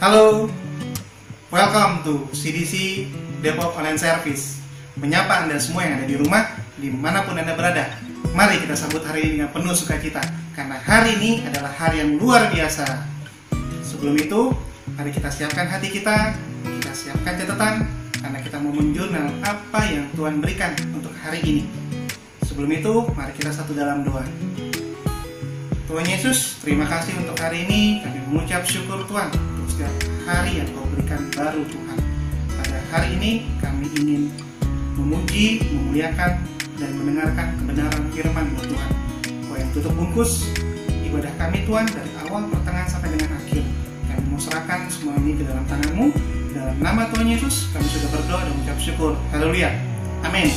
Halo, welcome to CDC Depok Online Service. Menyapa Anda semua yang ada di rumah, dimanapun Anda berada. Mari kita sambut hari ini dengan penuh sukacita, karena hari ini adalah hari yang luar biasa. Sebelum itu, mari kita siapkan hati kita siapkan catatan, karena kita mau menjurnal apa yang Tuhan berikan untuk hari ini. Sebelum itu, mari kita satu dalam doa. Tuhan Yesus, terima kasih untuk hari ini. Kami mengucap syukur Tuhan untuk setiap hari yang Kau berikan baru Tuhan. Pada hari ini kami ingin memuji, memuliakan, dan mendengarkan kebenaran firman Tuhan. Kau yang tutup bungkus ibadah kami Tuhan dari awal, pertengahan, sampai dengan akhir. Kami mau serahkan semua ini ke dalam tangan-Mu. Dalam nama Tuhan Yesus kami sudah berdoa dan mengucap syukur. Haleluya. Amin.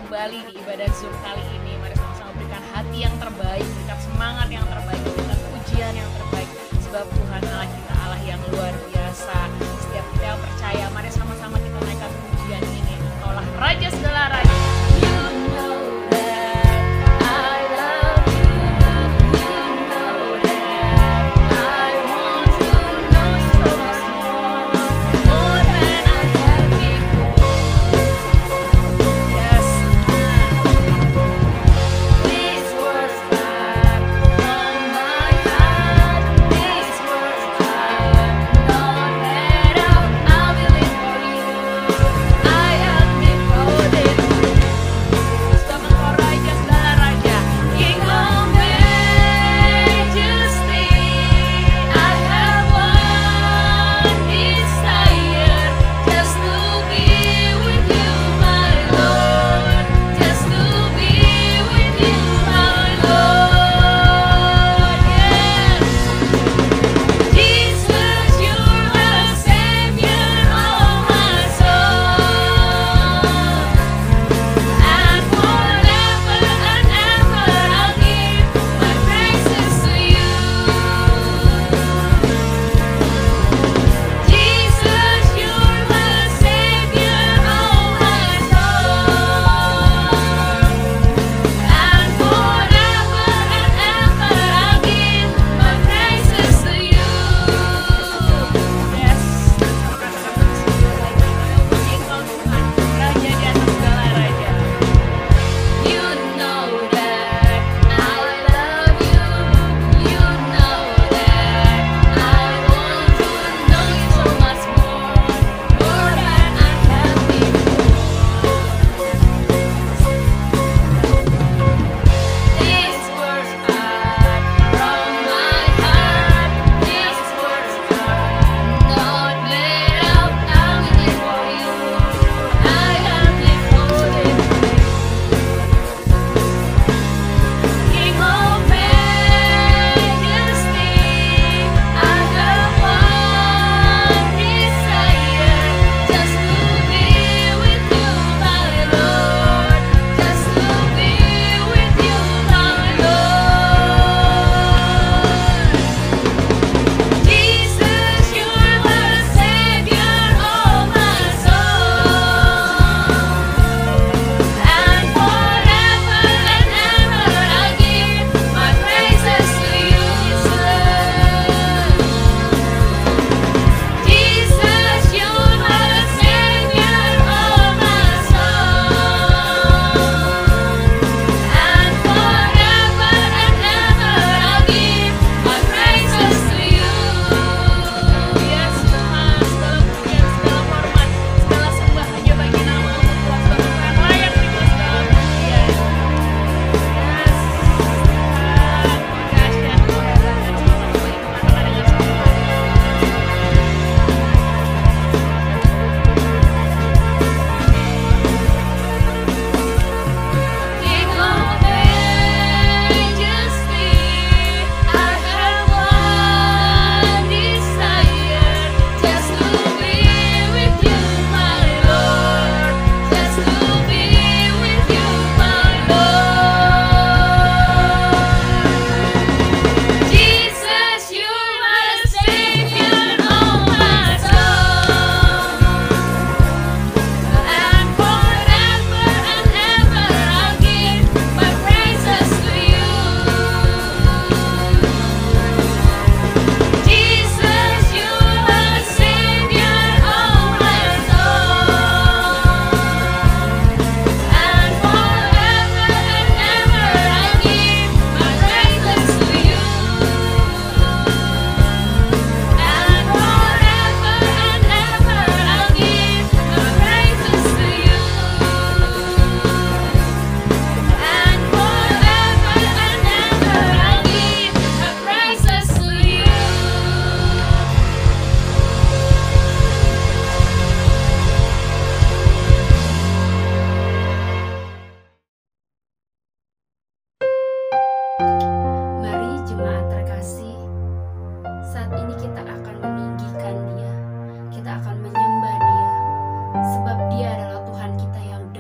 Kembali di ibadah Zoom kali ini, mari sama-sama berikan hati yang terbaik, berikan semangat yang terbaik, berikan pujian yang terbaik, sebab Tuhan Allah kita Allah yang luar biasa. Setiap kita yang percaya, mari sama-sama kita naikkan pujian ini. Kaulah Raja segala raja. Oh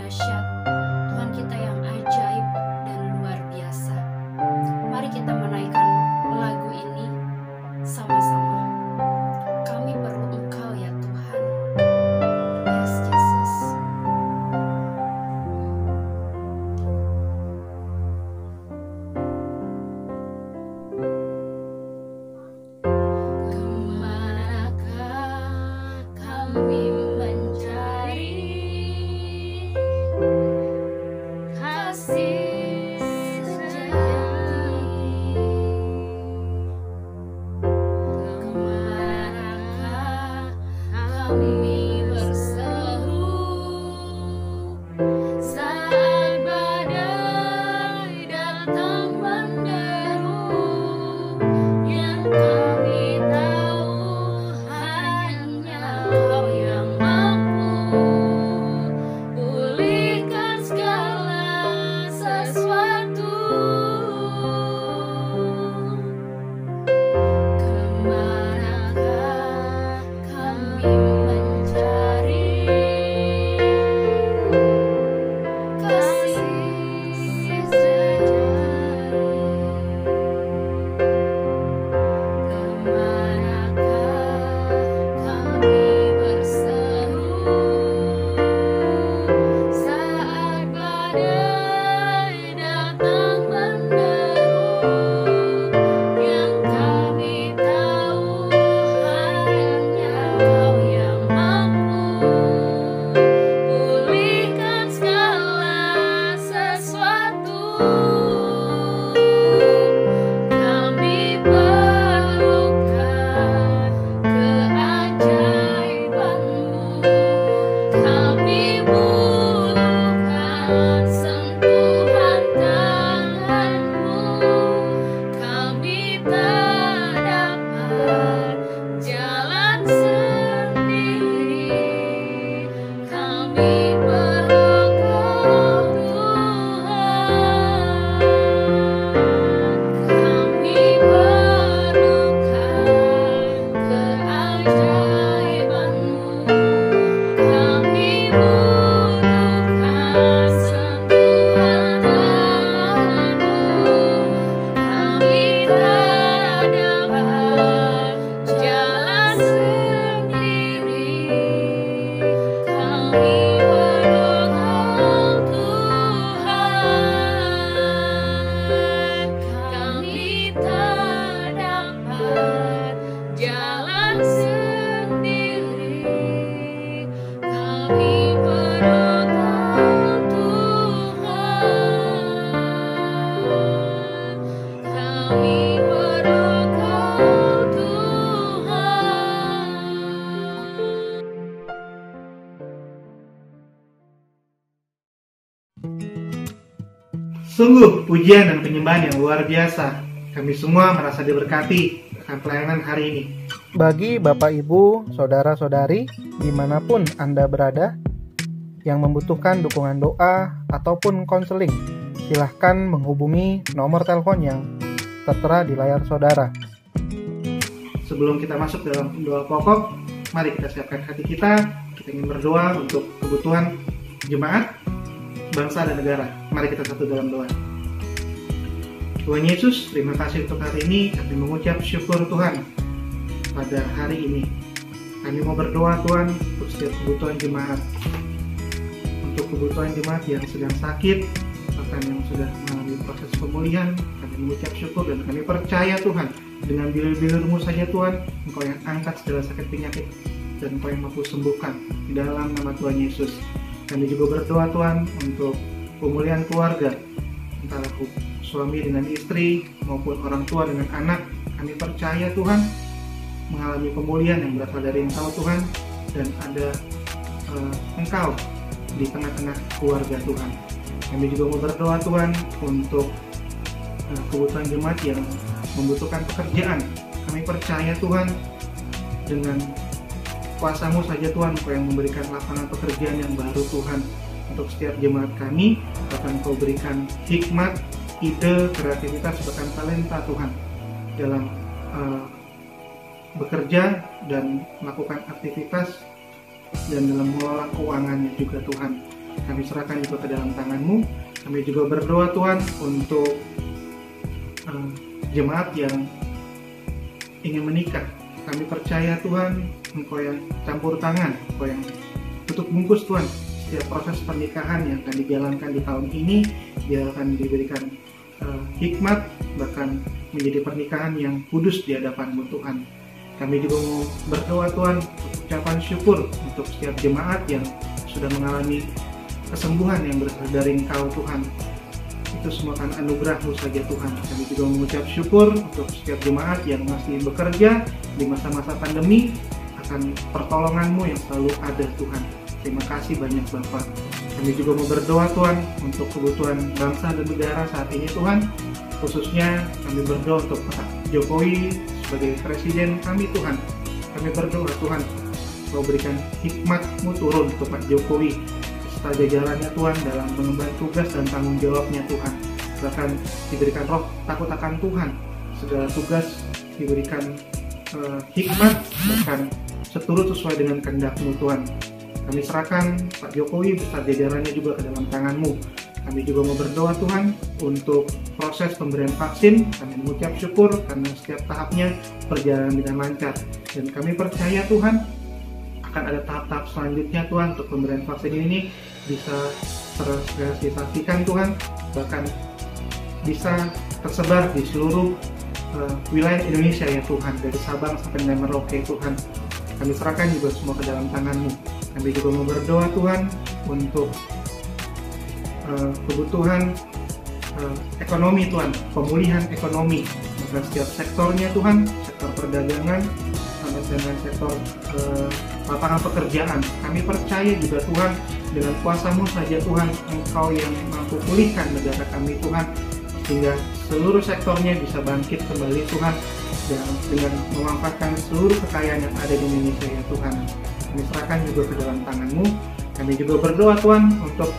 dahsyat, Tuhan kita yang ajaib dan luar biasa. Mari kita menaikkan lagu ini sama-sama. Kami perlu Engkau ya Tuhan. Yes, Jesus. Kemanakah kami mencari kasih sejati? Kemanakah kami berseru saat badai datang menderu? Yang kami tahu hanya Kau yang mampu pulihkan segala sesuatu. Kemanakah kami mencari kasih sejati? Kemanakah kami berseru saat badai datang menderu? Yang kami tahu hanya Kau yang mampu pulihkan segala sesuatu. Kami perlukan keajaiban-Mu. Kami butuhkan sentuhan tangan-Mu. Kami tak dapat jalan sendiri. Kami perlu Kau Tuhan. Kami perlukan keajaiban-Mu. Kami butuhkan sentuhan tangan-Mu. Kami tak dapat jalan sendiri. Kami perlu Kau Tuhan. Kami tak dapat jalan sendiri. Kami perlu Kau Tuhan. Kami perlu Kau Tuhan. Sungguh pujian dan penyembahan yang luar biasa. Kami semua merasa diberkati akan pelayanan hari ini. Bagi Bapak Ibu, Saudara-saudari, dimanapun Anda berada, yang membutuhkan dukungan doa ataupun konseling, silahkan menghubungi nomor telepon yang tertera di layar saudara. Sebelum kita masuk dalam doa pokok, mari kita siapkan hati kita. Kita ingin berdoa untuk kebutuhan jemaat, bangsa dan negara. Mari kita satu dalam doa. Tuhan Yesus, terima kasih untuk hari ini. Kami mengucap syukur Tuhan pada hari ini. Kami mau berdoa Tuhan untuk setiap kebutuhan jemaat. Untuk kebutuhan jemaat yang sedang sakit, bahkan yang sudah melalui proses pemulihan, kami mengucap syukur dan kami percaya Tuhan, dengan bilir-bilir-Mu saja Tuhan, Engkau yang angkat segala sakit penyakit dan Engkau yang mampu sembuhkan di dalam nama Tuhan Yesus. Kami juga berdoa Tuhan untuk pemulihan keluarga, antara suami dengan istri maupun orang tua dengan anak. Kami percaya Tuhan mengalami pemulihan yang berasal dari Engkau Tuhan, dan ada Engkau di tengah-tengah keluarga Tuhan. Kami juga mau berdoa Tuhan untuk kebutuhan jemaat yang membutuhkan pekerjaan. Kami percaya Tuhan, dengan kuasa-Mu saja Tuhan, Engkau yang memberikan lapangan pekerjaan yang baru Tuhan untuk setiap jemaat kami. Bahkan Engkau berikan hikmat, ide, kreativitas, bahkan talenta Tuhan dalam bekerja dan melakukan aktivitas dan dalam mengelola keuangannya juga Tuhan. kami serahkan juga ke dalam tangan-Mu. Kami juga berdoa Tuhan untuk jemaat yang ingin menikah. Kami percaya Tuhan, Engkau yang campur tangan, Engkau yang tutup bungkus Tuhan. Setiap proses pernikahan yang akan dijalankan di tahun ini, dia akan diberikan hikmat, bahkan menjadi pernikahan yang kudus di hadapan-Mu Tuhan. Kami juga mau berdoa Tuhan, ucapan syukur untuk setiap jemaat yang sudah mengalami kesembuhan yang berasal dari Engkau Tuhan. Itu semua kan anugerah-Mu saja Tuhan. Kami juga mengucap syukur untuk setiap jemaat yang masih bekerja di masa-masa pandemi, akan pertolongan-Mu yang selalu ada Tuhan. Terima kasih banyak Bapak. Kami juga mau berdoa Tuhan untuk kebutuhan bangsa dan negara saat ini Tuhan. Khususnya kami berdoa untuk Pak Jokowi sebagai presiden kami Tuhan. Kami berdoa Tuhan, Kau berikan hikmat-Mu turun untuk Pak Jokowi serta jajarannya Tuhan dalam mengemban tugas dan tanggung jawabnya Tuhan. Bahkan diberikan roh takut akan Tuhan. Segala tugas diberikan hikmat, bahkan seturut sesuai dengan kehendak-Mu Tuhan. Kami serahkan Pak Jokowi beserta jajarannya juga ke dalam tangan-Mu. Kami juga mau berdoa Tuhan untuk proses pemberian vaksin. Kami mengucap syukur karena setiap tahapnya berjalan dengan lancar. Dan kami percaya Tuhan akan ada tahap-tahap selanjutnya Tuhan untuk pemberian vaksin ini bisa terrealisasikan Tuhan, bahkan bisa tersebar di seluruh wilayah Indonesia ya Tuhan, dari Sabang sampai dengan Merauke Tuhan. Kami serahkan juga semua ke dalam tangan-Mu. Kami juga mau berdoa Tuhan untuk kebutuhan ekonomi Tuhan, pemulihan ekonomi, maka setiap sektornya Tuhan, sektor perdagangan sampai dengan sektor lapangan pekerjaan. Kami percaya juga Tuhan, dengan kuasa-Mu saja Tuhan, Engkau yang mampu pulihkan negara kami Tuhan, sehingga seluruh sektornya bisa bangkit kembali Tuhan, dan dengan memanfaatkan seluruh kekayaan yang ada di Indonesia ya Tuhan. Kami serahkan juga ke dalam tangan-Mu. Kami juga berdoa Tuhan untuk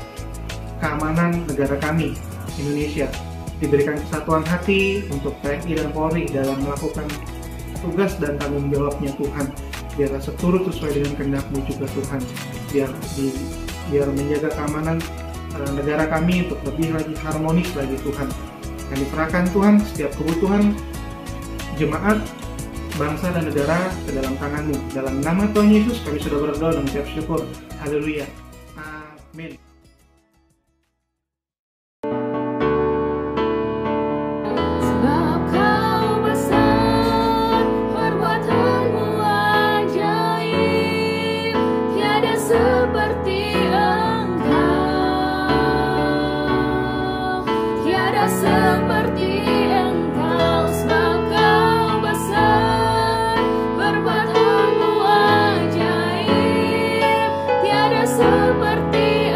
keamanan negara kami, Indonesia. Diberikan kesatuan hati untuk TNI dan Polri dalam melakukan tugas dan tanggung jawabnya Tuhan. Biarlah seturut sesuai dengan kehendak-Mu juga Tuhan. Biar menjaga keamanan negara kami untuk lebih lagi harmonis lagi Tuhan. Kami serahkan Tuhan setiap kebutuhan jemaat, bangsa dan negara ke dalam tangan-Mu. Dalam nama Tuhan Yesus kami sudah berdoa dan mengucap syukur. Haleluya. Amin. Seperti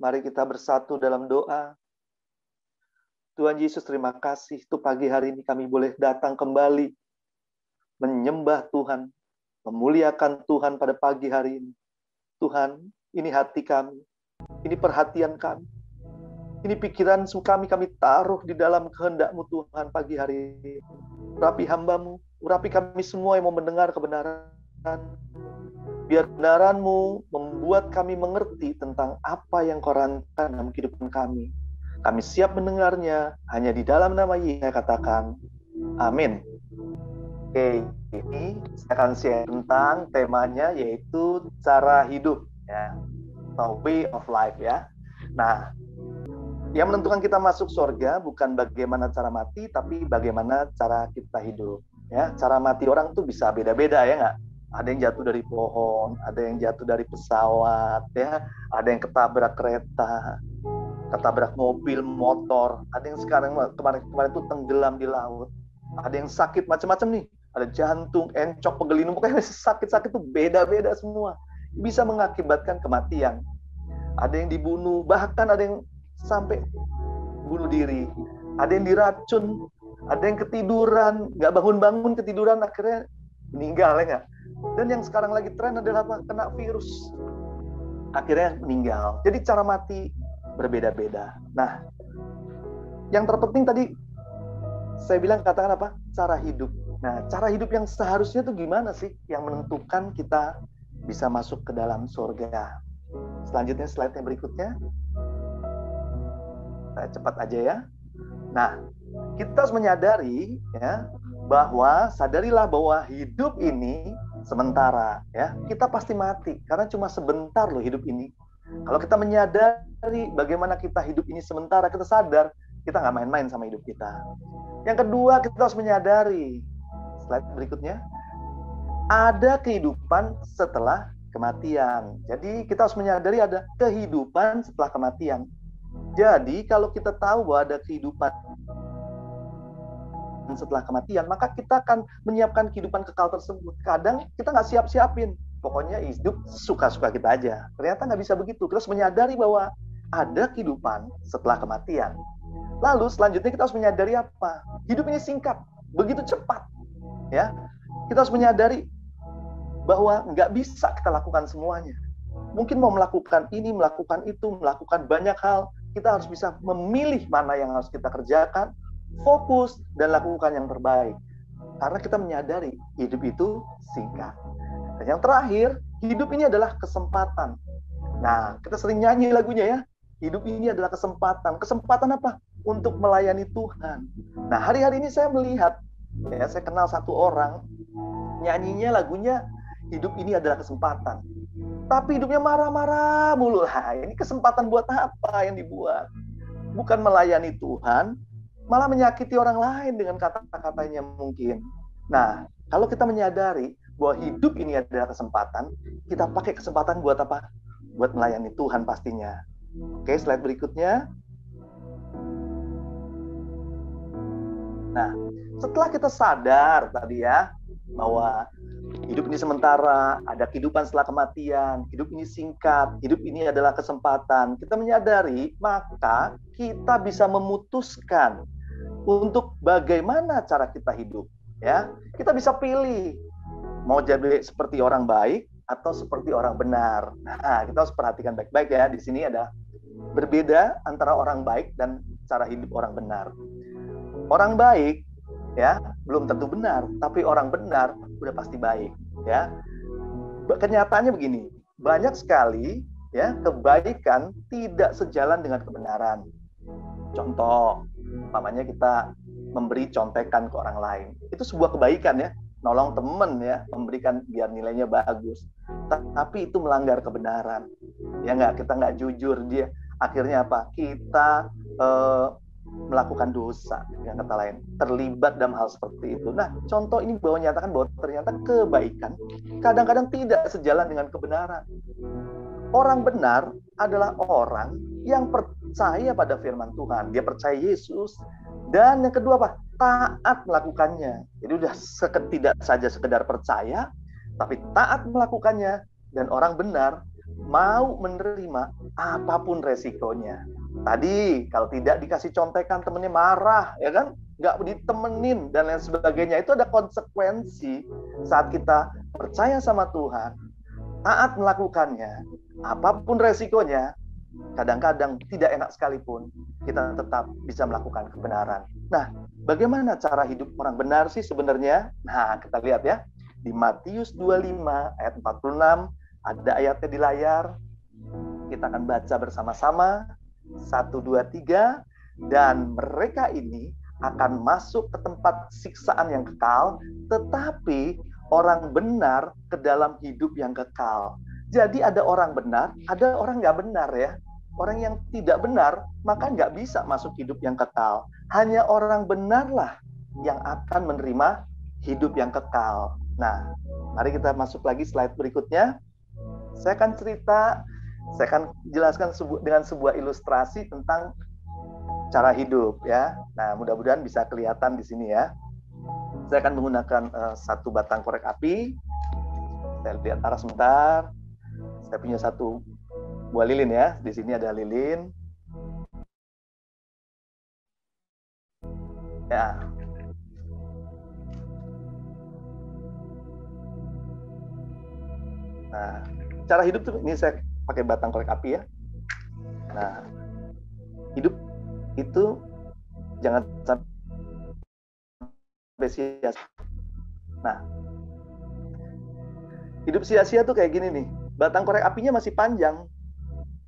Mari kita bersatu dalam doa. Tuhan Yesus, terima kasih untuk pagi hari ini kami boleh datang kembali menyembah Tuhan, memuliakan Tuhan pada pagi hari ini. Tuhan, ini hati kami, ini perhatian kami, ini pikiran kami taruh di dalam kehendak-Mu Tuhan pagi hari ini. Urapi hamba-Mu, urapi kami semua yang mau mendengar kebenaran. Biar kebenaran-Mu membuat kami mengerti tentang apa yang Kau rancangan dalam kehidupan kami. Kami siap mendengarnya, hanya di dalam nama Yesus saya katakan, amin. Oke, ini saya akan share tentang temanya yaitu cara hidup, ya, atau way of life, ya. Nah, yang menentukan kita masuk surga bukan bagaimana cara mati, tapi bagaimana cara kita hidup. Ya, cara mati orang tuh bisa beda-beda, ya nggak? Ada yang jatuh dari pohon, ada yang jatuh dari pesawat, ya, ada yang ketabrak kereta, ketabrak mobil, motor, ada yang kemarin itu tenggelam di laut, ada yang sakit macam-macam nih, ada jantung, encok, pegelinung, pokoknya sakit-sakit itu beda-beda semua, bisa mengakibatkan kematian. Ada yang dibunuh, bahkan ada yang sampai bunuh diri, ada yang diracun, ada yang ketiduran, nggak bangun-bangun, ketiduran, akhirnya meninggal, ya nggak? Dan yang sekarang lagi tren adalah apa? Kena virus, akhirnya meninggal. Jadi cara mati berbeda-beda. Nah, yang terpenting tadi saya bilang katakan apa? Cara hidup. Nah, cara hidup yang seharusnya itu gimana sih yang menentukan kita bisa masuk ke dalam surga? Selanjutnya slide yang berikutnya. Saya cepat aja ya. Nah, kita harus menyadari ya bahwa sadarilah bahwa hidup ini sementara ya. Kita pasti mati karena cuma sebentar loh hidup ini. Kalau kita menyadari bagaimana kita hidup ini sementara, kita sadar kita nggak main-main sama hidup kita. Yang kedua, kita harus menyadari, slide berikutnya, ada kehidupan setelah kematian. Jadi kita harus menyadari ada kehidupan setelah kematian. Jadi kalau kita tahu bahwa ada kehidupan setelah kematian, maka kita akan menyiapkan kehidupan kekal tersebut. Kadang kita nggak siap-siapin. Pokoknya hidup suka-suka kita aja. Ternyata nggak bisa begitu. Kita harus menyadari bahwa ada kehidupan setelah kematian. Lalu selanjutnya kita harus menyadari apa? Hidup ini singkat, begitu cepat. Ya, kita harus menyadari bahwa nggak bisa kita lakukan semuanya. Mungkin mau melakukan ini, melakukan itu, melakukan banyak hal. Kita harus bisa memilih mana yang harus kita kerjakan, fokus, dan lakukan yang terbaik. Karena kita menyadari hidup itu singkat. Dan yang terakhir, hidup ini adalah kesempatan. Nah, kita sering nyanyi lagunya ya. Hidup ini adalah kesempatan. Kesempatan apa? Untuk melayani Tuhan. Nah, hari-hari ini saya melihat, ya, saya kenal satu orang, nyanyinya lagunya, hidup ini adalah kesempatan. Tapi hidupnya marah-marah mulu. Nah, ini kesempatan buat apa yang dibuat? Bukan melayani Tuhan, malah menyakiti orang lain dengan kata-katanya mungkin. Nah, kalau kita menyadari bahwa hidup ini adalah kesempatan, kita pakai kesempatan buat apa? Buat melayani Tuhan pastinya. Oke, slide berikutnya. Nah, setelah kita sadar tadi ya, bahwa hidup ini sementara, ada kehidupan setelah kematian, hidup ini singkat, hidup ini adalah kesempatan. Kita menyadari, maka kita bisa memutuskan untuk bagaimana cara kita hidup. Ya, kita bisa pilih mau jadi seperti orang baik atau seperti orang benar. Nah, kita harus perhatikan baik-baik ya. Di sini ada berbeda antara orang baik dan cara hidup orang benar. Orang baik ya belum tentu benar, tapi orang benar udah pasti baik ya. Kenyataannya begini, banyak sekali ya kebaikan tidak sejalan dengan kebenaran. Contoh, umpamanya kita memberi contekan ke orang lain, itu sebuah kebaikan ya, nolong temen ya, memberikan biar nilainya bagus. Tapi itu melanggar kebenaran, ya nggak, kita nggak jujur, dia akhirnya apa? Kita melakukan dosa, dengan kata lain, terlibat dalam hal seperti itu. Nah, contoh ini bahwa nyatakan bahwa ternyata kebaikan kadang-kadang tidak sejalan dengan kebenaran. Orang benar adalah orang yang percaya pada firman Tuhan, dia percaya Yesus, dan yang kedua apa? Taat melakukannya. Jadi udah tidak saja sekedar percaya, tapi taat melakukannya. Dan orang benar mau menerima apapun resikonya. Tadi kalau tidak dikasih contekan temennya marah, ya kan? Nggak ditemenin dan lain sebagainya. Itu ada konsekuensi saat kita percaya sama Tuhan, taat melakukannya, apapun resikonya. Kadang-kadang tidak enak sekalipun, kita tetap bisa melakukan kebenaran. Nah, bagaimana cara hidup orang benar sih sebenarnya? Nah, kita lihat ya. Di Matius 25 ayat 46, ada ayatnya di layar. Kita akan baca bersama-sama. 1, 2, 3. Dan mereka ini akan masuk ke tempat siksaan yang kekal, tetapi orang benar ke dalam hidup yang kekal. Jadi ada orang benar, ada orang nggak benar ya. Orang yang tidak benar, maka nggak bisa masuk hidup yang kekal. Hanya orang benarlah yang akan menerima hidup yang kekal. Nah, mari kita masuk lagi slide berikutnya. Saya akan jelaskan dengan sebuah ilustrasi tentang cara hidup ya. Nah, mudah-mudahan bisa kelihatan di sini ya. Saya akan menggunakan satu batang korek api. Saya lihat arah sebentar. Saya punya satu buah lilin ya. Di sini ada lilin. Ya. Nah, cara hidup tuh ini saya pakai batang korek api ya. Nah, hidup itu jangan sampai sia-sia. Nah, hidup sia-sia tuh kayak gini nih. Batang korek apinya masih panjang,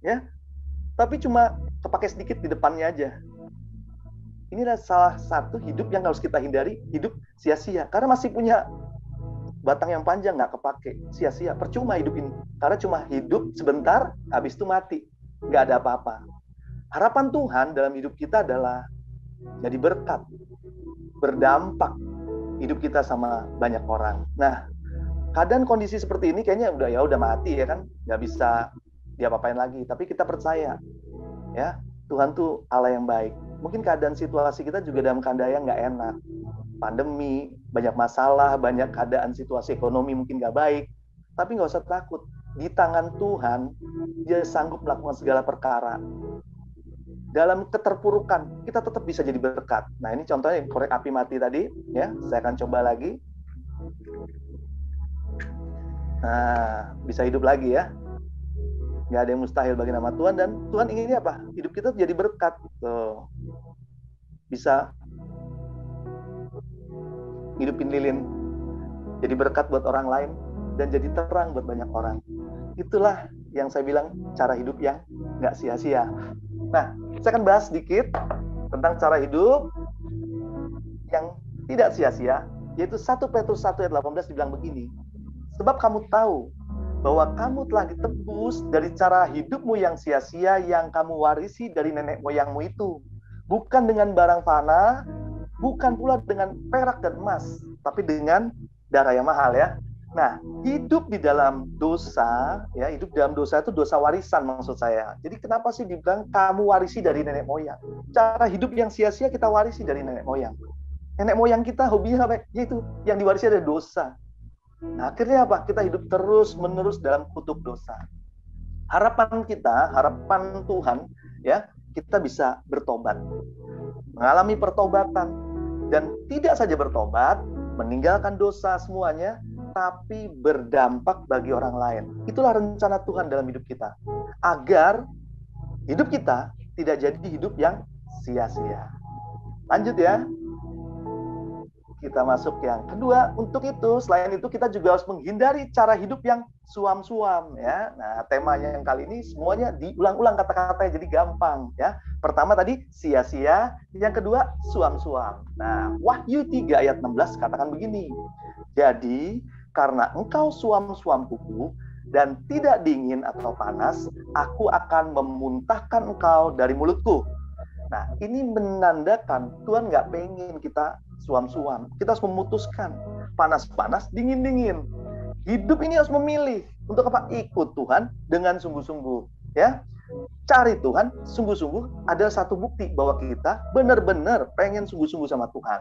ya, tapi cuma kepake sedikit di depannya aja. Inilah salah satu hidup yang harus kita hindari, hidup sia-sia. Karena masih punya batang yang panjang, nggak kepake, sia-sia, percuma hidup ini. Karena cuma hidup sebentar, habis itu mati, nggak ada apa-apa. Harapan Tuhan dalam hidup kita adalah jadi berkat, berdampak hidup kita sama banyak orang. Nah, keadaan kondisi seperti ini kayaknya udah mati ya kan, nggak bisa diapa-apain lagi. Tapi kita percaya, ya Tuhan tuh Allah yang baik. Mungkin keadaan situasi kita juga dalam keadaan yang nggak enak, pandemi, banyak masalah, banyak keadaan situasi ekonomi mungkin nggak baik. Tapi nggak usah takut, di tangan Tuhan Dia sanggup melakukan segala perkara. Dalam keterpurukan kita tetap bisa jadi berkat. Nah, ini contohnya yang korek api mati tadi, ya. Saya akan coba lagi. Nah, bisa hidup lagi ya. Nggak ada yang mustahil bagi nama Tuhan, dan Tuhan inginnya apa? Hidup kita jadi berkat. Tuh. Bisa hidupin lilin, jadi berkat buat orang lain, dan jadi terang buat banyak orang. Itulah yang saya bilang cara hidup yang nggak sia-sia. Nah, saya akan bahas sedikit tentang cara hidup yang tidak sia-sia, yaitu 1 Petrus 1 ayat 18 dibilang begini. Sebab kamu tahu bahwa kamu telah ditebus dari cara hidupmu yang sia-sia yang kamu warisi dari nenek moyangmu itu. Bukan dengan barang fana, bukan pula dengan perak dan emas, tapi dengan darah yang mahal ya. Nah, hidup di dalam dosa, ya, hidup dalam dosa itu dosa warisan maksud saya. Jadi kenapa sih dibilang kamu warisi dari nenek moyang? Cara hidup yang sia-sia kita warisi dari nenek moyang. Nenek moyang kita hobinya apa? Yaitu yang diwarisi ada dosa. Nah, akhirnya apa? Kita hidup terus-menerus dalam kutuk dosa. Harapan kita, harapan Tuhan, ya, kita bisa bertobat. Mengalami pertobatan. Dan tidak saja bertobat, meninggalkan dosa semuanya, tapi berdampak bagi orang lain. Itulah rencana Tuhan dalam hidup kita. Agar hidup kita tidak jadi hidup yang sia-sia. Lanjut ya. Kita masuk yang kedua. Untuk itu, selain itu kita juga harus menghindari cara hidup yang suam-suam ya. Nah, temanya yang kali ini semuanya diulang-ulang kata-katanya jadi gampang ya. Pertama tadi sia-sia, yang kedua suam-suam. Nah, Wahyu 3 ayat 16 katakan begini. Jadi, karena engkau suam-suam kuku dan tidak dingin atau panas, aku akan memuntahkan engkau dari mulutku. Nah, ini menandakan Tuhan nggak pengen kita suam-suam. Kita harus memutuskan panas-panas, dingin-dingin. Hidup ini harus memilih untuk apa? Ikut Tuhan dengan sungguh-sungguh. Ya, cari Tuhan sungguh-sungguh adalah satu bukti bahwa kita benar-benar pengen sungguh-sungguh sama Tuhan.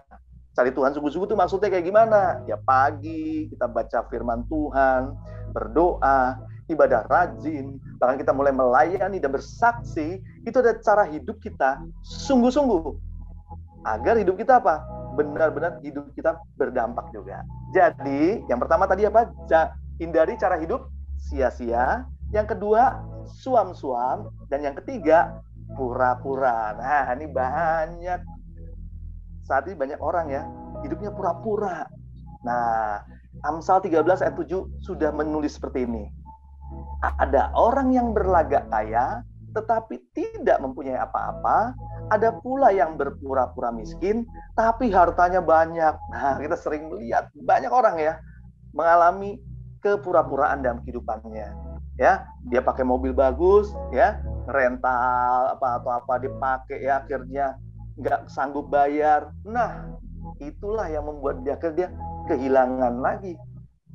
Cari Tuhan sungguh-sungguh itu maksudnya kayak gimana? Ya pagi kita baca firman Tuhan, berdoa, ibadah rajin, bahkan kita mulai melayani dan bersaksi, itu ada cara hidup kita sungguh-sungguh. Agar hidup kita apa? Benar-benar hidup kita berdampak juga. Jadi, yang pertama tadi apa? Hindari cara hidup sia-sia. Yang kedua, suam-suam. Dan yang ketiga, pura-pura. Nah, ini banyak. Saat ini banyak orang ya, hidupnya pura-pura. Nah, Amsal 13 ayat 7 sudah menulis seperti ini. Ada orang yang berlagak kaya, tetapi tidak mempunyai apa-apa. Ada pula yang berpura-pura miskin, tapi hartanya banyak. Nah, kita sering melihat banyak orang ya, mengalami kepura-puraan dalam kehidupannya. Ya, dia pakai mobil bagus, ya, rental apa atau apa dipakai, ya, akhirnya nggak sanggup bayar. Nah, itulah yang membuat dia kehilangan lagi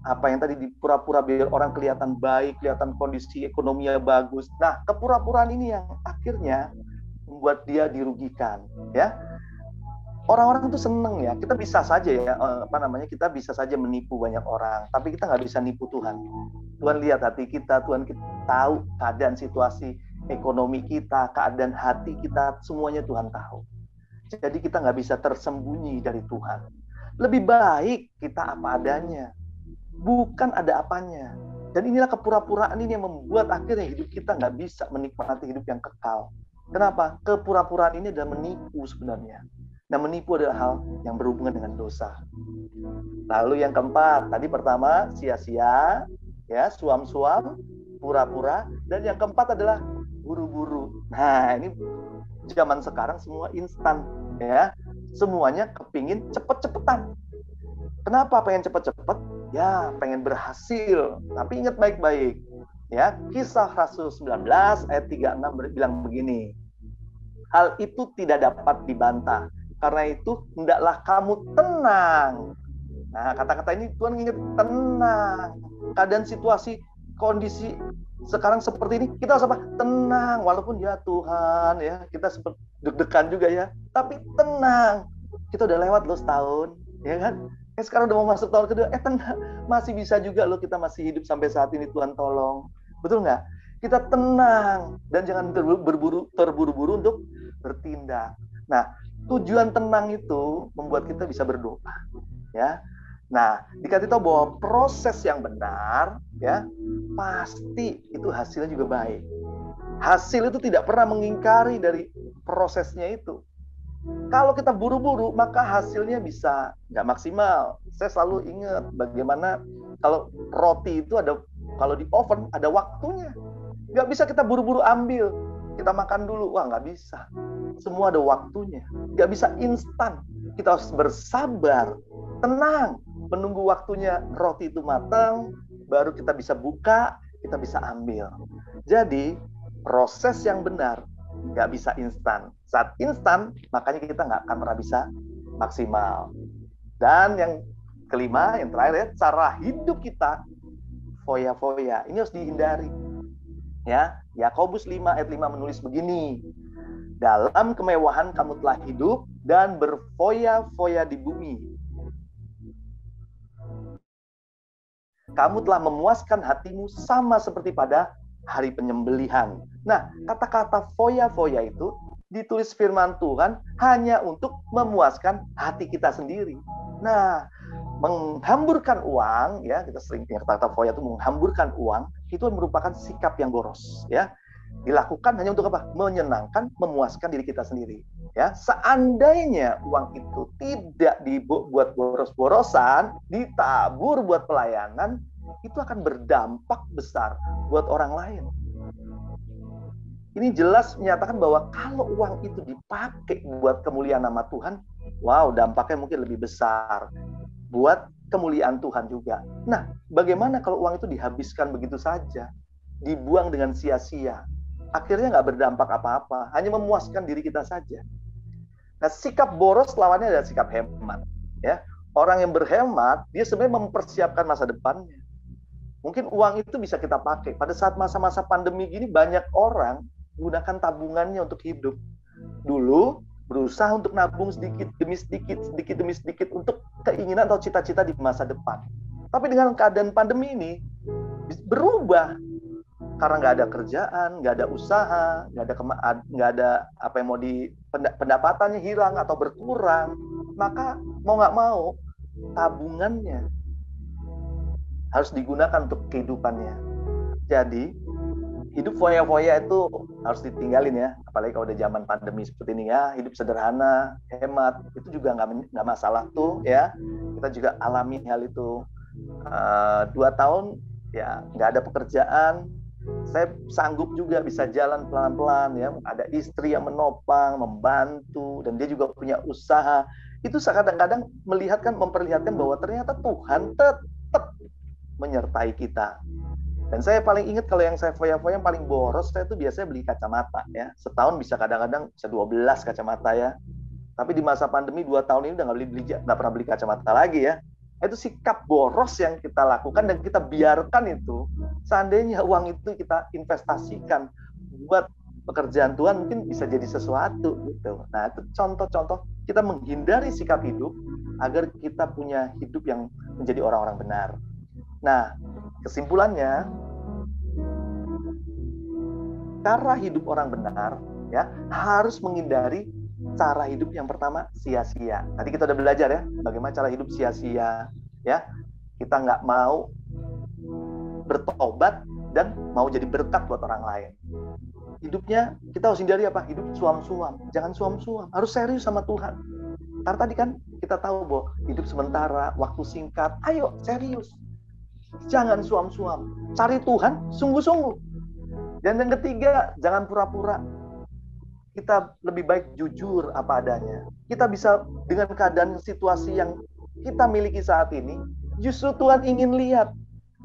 apa yang tadi dipura-pura biar orang kelihatan baik, kelihatan kondisi ekonominya bagus. Nah, kepura-puraan ini yang akhirnya membuat dia dirugikan, ya. Orang-orang itu seneng ya, kita bisa saja ya, kita bisa saja menipu banyak orang, tapi kita nggak bisa nipu Tuhan. Tuhan lihat hati kita, Tuhan kita tahu keadaan situasi ekonomi kita, keadaan hati kita, semuanya Tuhan tahu. Jadi kita nggak bisa tersembunyi dari Tuhan. Lebih baik kita apa adanya, bukan ada apanya. Dan inilah kepura-puraan ini yang membuat akhirnya hidup kita nggak bisa menikmati hidup yang kekal. Kenapa? Kepura-puraan ini adalah menipu sebenarnya. Nah, menipu adalah hal yang berhubungan dengan dosa. Lalu yang keempat, tadi pertama sia-sia, ya, suam-suam, pura-pura, dan yang keempat adalah buru-buru. Nah, ini zaman sekarang semua instan, ya. Semuanya kepingin cepet-cepetan. Kenapa pengen cepet-cepet? Ya, pengen berhasil. Tapi ingat baik-baik. Ya, Kisah Rasul 19 ayat 36 bilang begini. Hal itu tidak dapat dibantah. Karena itu hendaklah kamu tenang. Nah, kata-kata ini Tuhan ingat, tenang. Keadaan situasi kondisi sekarang seperti ini, kita harus apa? Tenang. Walaupun ya Tuhan, ya, kita sempat deg-degan juga ya. Tapi tenang. Kita udah lewat loh setahun, ya kan? Sekarang udah mau masuk tahun kedua, tenang. Masih bisa juga loh, kita masih hidup sampai saat ini, Tuhan tolong. Betul nggak? Kita tenang dan jangan terburu-buru untuk bertindak. Nah, tujuan tenang itu membuat kita bisa berdoa, ya. Nah, dikasih tahu bahwa proses yang benar, ya, pasti itu hasilnya juga baik. Hasil itu tidak pernah mengingkari dari prosesnya itu. Kalau kita buru-buru, maka hasilnya bisa nggak maksimal. Saya selalu ingat bagaimana kalau roti itu ada, kalau di oven ada waktunya. Nggak bisa kita buru-buru ambil, kita makan dulu. Wah, nggak bisa. Semua ada waktunya. Nggak bisa instan. Kita harus bersabar, tenang, menunggu waktunya roti itu matang, baru kita bisa buka, kita bisa ambil. Jadi, proses yang benar nggak bisa instan. Saat instan, makanya kita nggak akan pernah bisa maksimal. Dan yang kelima, yang terakhir ya, cara hidup kita foya-foya. Ini harus dihindari. Ya, Yakobus 5 ayat 5 menulis begini. Dalam kemewahan kamu telah hidup dan berfoya-foya di bumi. Kamu telah memuaskan hatimu sama seperti pada hari penyembelihan. Nah, kata-kata foya-foya itu ditulis firman Tuhan hanya untuk memuaskan hati kita sendiri. Nah, menghamburkan uang, ya, kita sering dengar kata foya itu menghamburkan uang, itu merupakan sikap yang boros, ya. Dilakukan hanya untuk apa? Menyenangkan, memuaskan diri kita sendiri. Ya, seandainya uang itu tidak dibuat boros-borosan, ditabur buat pelayanan, itu akan berdampak besar buat orang lain. Ini jelas menyatakan bahwa kalau uang itu dipakai buat kemuliaan nama Tuhan, wow, dampaknya mungkin lebih besar buat kemuliaan Tuhan juga. Nah, bagaimana kalau uang itu dihabiskan begitu saja, dibuang dengan sia-sia? Akhirnya nggak berdampak apa-apa, hanya memuaskan diri kita saja. Nah, sikap boros lawannya adalah sikap hemat. Ya, orang yang berhemat, dia sebenarnya mempersiapkan masa depannya. Mungkin uang itu bisa kita pakai. Pada saat masa-masa pandemi gini, banyak orang gunakan tabungannya untuk hidup. Dulu berusaha untuk nabung sedikit demi sedikit untuk keinginan atau cita-cita di masa depan. Tapi dengan keadaan pandemi ini berubah. karena nggak ada kerjaan, nggak ada usaha, nggak ada apa yang mau pendapatannya hilang atau berkurang, maka mau nggak mau tabungannya harus digunakan untuk kehidupannya. Jadi hidup foya-foya itu harus ditinggalin ya, apalagi kalau udah zaman pandemi seperti ini ya. Hidup sederhana, hemat, itu juga nggak masalah tuh ya. Kita juga alami hal itu. 2 tahun ya nggak ada pekerjaan, saya sanggup juga bisa jalan pelan-pelan ya. Ada istri yang menopang, membantu, dan dia juga punya usaha. Itu kadang-kadang memperlihatkan bahwa ternyata Tuhan tetap menyertai kita. Dan saya paling ingat kalau yang saya foya-foya yang paling boros, saya tuh biasanya beli kacamata ya. Setahun bisa kadang-kadang bisa 12 kacamata ya. Tapi di masa pandemi 2 tahun ini udah nggak pernah beli kacamata lagi ya. Itu sikap boros yang kita lakukan dan kita biarkan itu. Seandainya uang itu kita investasikan buat pekerjaan Tuhan, mungkin bisa jadi sesuatu gitu. Nah, itu contoh-contoh kita menghindari sikap hidup agar kita punya hidup yang menjadi orang-orang benar. Nah, kesimpulannya, cara hidup orang benar ya harus menghindari cara hidup yang pertama sia-sia. Tadi kita udah belajar ya bagaimana cara hidup sia-sia ya. Kita nggak mau bertobat dan mau jadi berkat buat orang lain. Hidupnya kita harus hindari apa? Hidup suam-suam. Jangan suam-suam. Harus serius sama Tuhan. Karena tadi kan kita tahu bahwa hidup sementara, waktu singkat. Ayo serius. Jangan suam-suam. Cari Tuhan sungguh-sungguh. Dan yang ketiga, jangan pura-pura. Kita lebih baik jujur apa adanya. Kita bisa dengan keadaan situasi yang kita miliki saat ini, justru Tuhan ingin lihat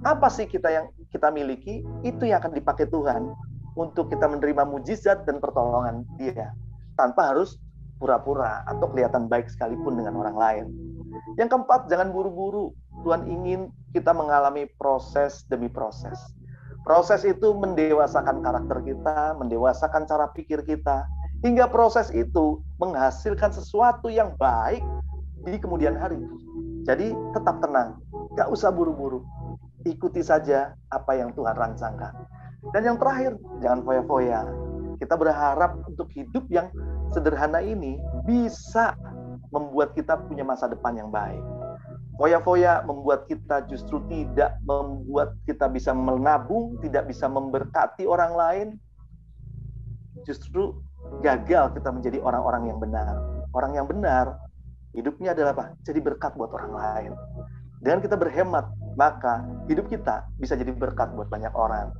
apa sih yang kita miliki, itu yang akan dipakai Tuhan untuk kita menerima mujizat dan pertolongan Dia, tanpa harus pura-pura atau kelihatan baik sekalipun dengan orang lain. Yang keempat, jangan buru-buru. Tuhan ingin kita mengalami proses demi proses. Proses itu mendewasakan karakter kita, mendewasakan cara pikir kita, hingga proses itu menghasilkan sesuatu yang baik di kemudian hari. Jadi tetap tenang, gak usah buru-buru. Ikuti saja apa yang Tuhan rancangkan. Dan yang terakhir, jangan foya-foya. Kita berharap untuk hidup yang sederhana ini bisa membuat kita punya masa depan yang baik. Foya-foya membuat kita justru tidak membuat kita bisa menabung, tidak bisa memberkati orang lain. Justru gagal kita menjadi orang-orang yang benar. Orang yang benar, hidupnya adalah apa? Jadi berkat buat orang lain. Dengan kita berhemat, maka hidup kita bisa jadi berkat buat banyak orang.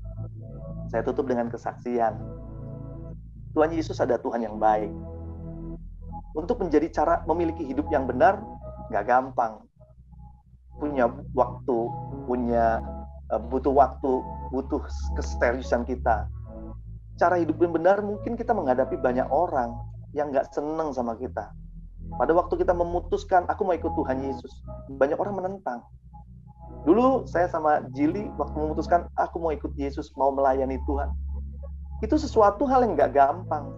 Saya tutup dengan kesaksian. Tuhan Yesus adalah Tuhan yang baik. Untuk menjadi cara memiliki hidup yang benar, nggak gampang. Punya waktu, butuh waktu, butuh keseriusan kita. Cara hidup yang benar mungkin kita menghadapi banyak orang yang nggak seneng sama kita. Pada waktu kita memutuskan, aku mau ikut Tuhan Yesus, banyak orang menentang. Dulu saya sama Jili waktu memutuskan, aku mau ikut Yesus, mau melayani Tuhan. Itu sesuatu hal yang nggak gampang.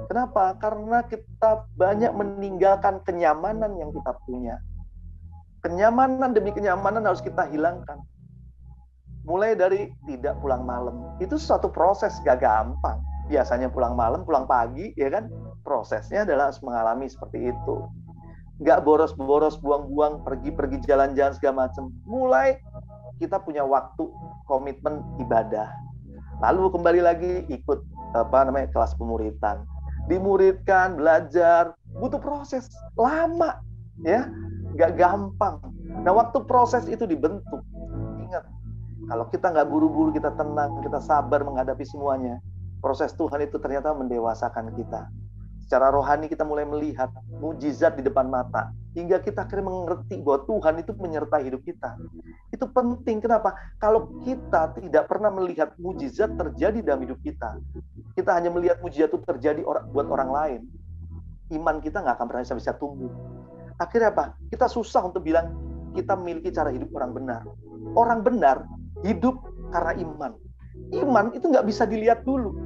Kenapa? Karena kita banyak meninggalkan kenyamanan yang kita punya. Kenyamanan demi kenyamanan harus kita hilangkan. Mulai dari tidak pulang malam. Itu suatu proses gak gampang. Biasanya pulang malam, pulang pagi, ya kan? Prosesnya adalah harus mengalami seperti itu. Gak boros-boros, buang-buang, pergi-pergi jalan-jalan segala macam. Mulai kita punya waktu, komitmen ibadah. Lalu kembali lagi ikut kelas pemuritan. Dimuridkan, belajar, butuh proses lama, ya. Gak gampang. Nah, waktu proses itu dibentuk, ingat, kalau kita nggak buru-buru, kita tenang, kita sabar menghadapi semuanya, proses Tuhan itu ternyata mendewasakan kita. Secara rohani kita mulai melihat mujizat di depan mata, hingga kita akhirnya mengerti bahwa Tuhan itu menyertai hidup kita. Itu penting. Kenapa? Kalau kita tidak pernah melihat mujizat terjadi dalam hidup kita hanya melihat mujizat itu terjadi buat orang lain, iman kita nggak akan pernah bisa tumbuh. Akhirnya apa? Kita susah untuk bilang kita memiliki cara hidup orang benar. Orang benar hidup karena iman. Iman itu nggak bisa dilihat dulu,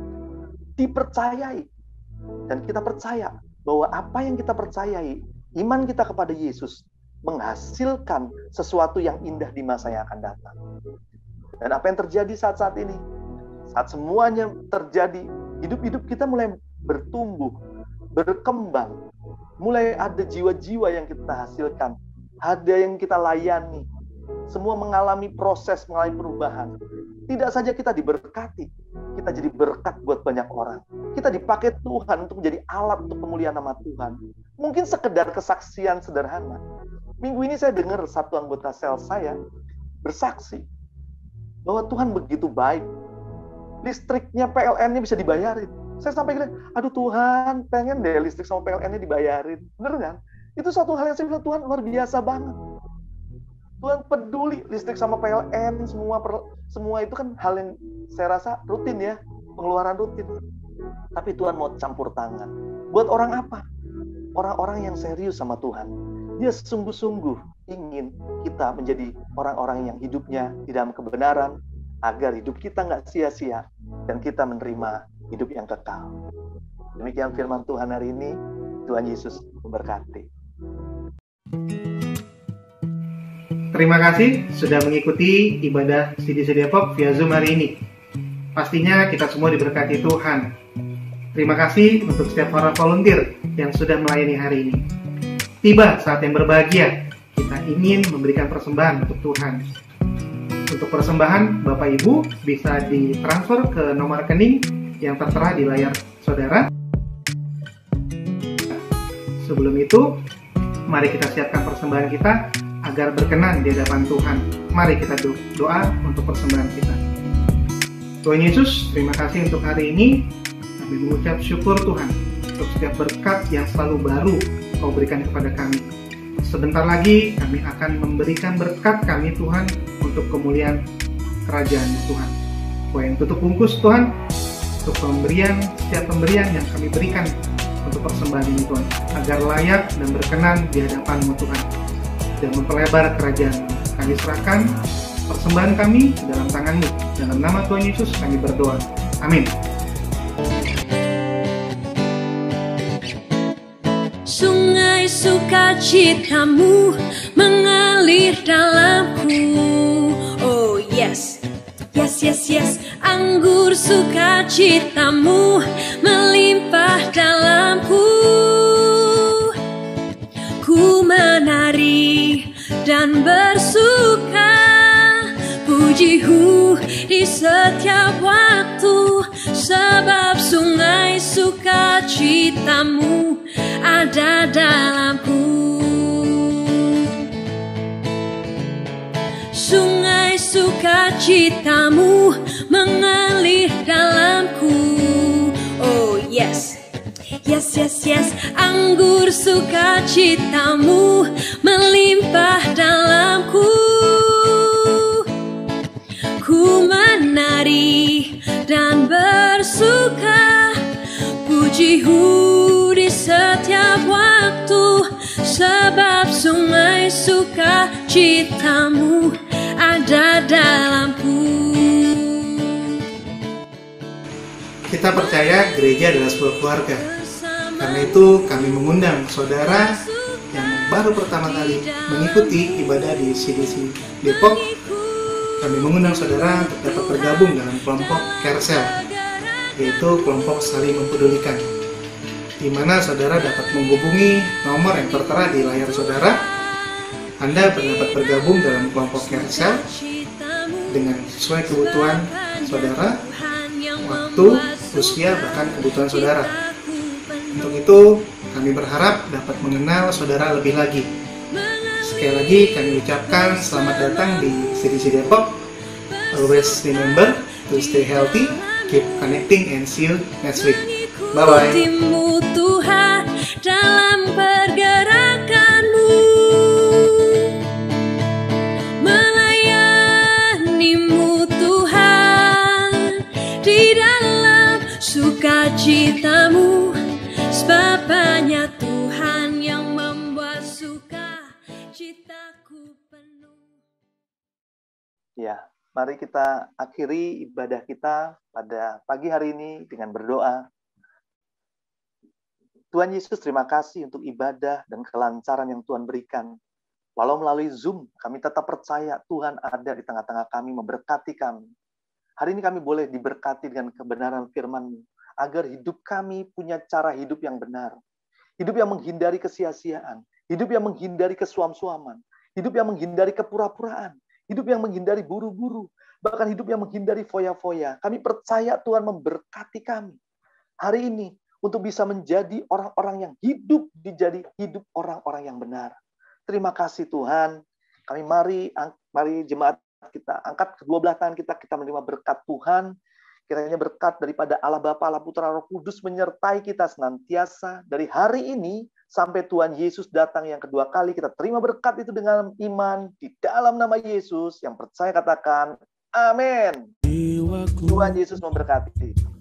dipercayai. Dan kita percaya bahwa apa yang kita percayai, iman kita kepada Yesus, menghasilkan sesuatu yang indah di masa yang akan datang. Dan apa yang terjadi saat-saat ini? Saat semuanya terjadi, hidup-hidup kita mulai bertumbuh, berkembang. Mulai ada jiwa-jiwa yang kita hasilkan, ada yang kita layani. Semua mengalami proses, mengalami perubahan. Tidak saja kita diberkati, kita jadi berkat buat banyak orang. Kita dipakai Tuhan untuk menjadi alat untuk pemulihan nama Tuhan. Mungkin sekedar kesaksian sederhana. Minggu ini saya dengar satu anggota sel saya bersaksi bahwa Tuhan begitu baik. Listriknya PLN-nya bisa dibayarin. Saya sampai gini, aduh Tuhan, pengen deh listrik sama PLN-nya dibayarin. Bener kan? Itu satu hal yang saya bilang, Tuhan luar biasa banget. Tuhan peduli listrik sama PLN, semua itu kan hal yang saya rasa rutin ya, pengeluaran rutin. Tapi Tuhan mau campur tangan. Buat orang apa? Orang-orang yang serius sama Tuhan. Dia sungguh-sungguh ingin kita menjadi orang-orang yang hidupnya di dalam kebenaran, agar hidup kita nggak sia-sia dan kita menerima hidup yang kekal. Demikian firman Tuhan hari ini. Tuhan Yesus memberkati. Terima kasih sudah mengikuti ibadah CDC Depok via Zoom hari ini. Pastinya kita semua diberkati Tuhan. Terima kasih untuk setiap para volunteer yang sudah melayani hari ini. Tiba saat yang berbahagia, kita ingin memberikan persembahan untuk Tuhan. Untuk persembahan, Bapak Ibu bisa ditransfer ke nomor rekening yang tertera di layar saudara. Sebelum itu, mari kita siapkan persembahan kita agar berkenan di hadapan Tuhan. Mari kita doa untuk persembahan kita. Tuhan Yesus, terima kasih untuk hari ini. Kami mengucap syukur Tuhan untuk setiap berkat yang selalu baru Kau berikan kepada kami. Sebentar lagi kami akan memberikan berkat kami Tuhan untuk kemuliaan kerajaan Tuhan. Kau yang tutup bungkus Tuhan untuk setiap pemberian yang kami berikan untuk persembahan ini Tuhan, agar layak dan berkenan di hadapan-Mu Tuhan dan memperlebar kerajaan. Kami serahkan persembahan kami dalam tangan-Mu. Dalam nama Tuhan Yesus kami berdoa. Amin. Sungai sukacitamu mengalir dalamku. Oh yes, yes, yes, yes. Anggur sukacitamu melimpah dalamku. Ku menari dan bersuka, pujimu di setiap waktu, sebab sungai sukacitamu ada dalamku. Sungai sukacitamu mengalir dalamku. Oh yes, yes, yes, yes. Anggur sukacitamu melimpah dalamku. Ku menari dan bersuka, pujimu di setiap waktu, sebab sungai sukacitamu ada dalamku. Kita percaya gereja adalah sebuah keluarga. Karena itu kami mengundang saudara yang baru pertama kali mengikuti ibadah di CDC Depok. Kami mengundang saudara untuk dapat bergabung dalam kelompok Carousel, yaitu kelompok saling mempedulikan, di mana saudara dapat menghubungi nomor yang tertera di layar saudara. Anda dapat bergabung dalam kelompok Carousel dengan sesuai kebutuhan saudara, waktu, usia, bahkan kebutuhan saudara. Untuk itu, kami berharap dapat mengenal saudara lebih lagi. Sekali lagi kami ucapkan selamat datang di CDC Depok. Always remember to stay healthy, keep connecting, and see you next week. Bye-bye. Tuhan dalam pergerakanmu, melayanimu Tuhan di dalam sukacitamu, sebab banyak Tuhan yang membuat sukacitaku penuh. Ya, mari kita akhiri ibadah kita pada pagi hari ini dengan berdoa. Tuhan Yesus, terima kasih untuk ibadah dan kelancaran yang Tuhan berikan. Walau melalui Zoom, kami tetap percaya Tuhan ada di tengah-tengah kami, memberkati kami. Hari ini kami boleh diberkati dengan kebenaran firman-Mu, agar hidup kami punya cara hidup yang benar. Hidup yang menghindari kesia-siaan, hidup yang menghindari kesuam-suaman, hidup yang menghindari kepura-puraan, hidup yang menghindari buru-buru, bahkan hidup yang menghindari foya-foya. Kami percaya Tuhan memberkati kami hari ini untuk bisa menjadi orang-orang yang hidup, hidup orang-orang yang benar. Terima kasih Tuhan. Kami mari jemaat kita angkat kedua belah tangan kita menerima berkat Tuhan. Kiranya berkat daripada Allah Bapa, Allah Putra, Roh Kudus menyertai kita senantiasa dari hari ini sampai Tuhan Yesus datang yang kedua kali. Kita terima berkat itu dengan iman di dalam nama Yesus. Yang percaya katakan amin. Tuhan Yesus memberkati.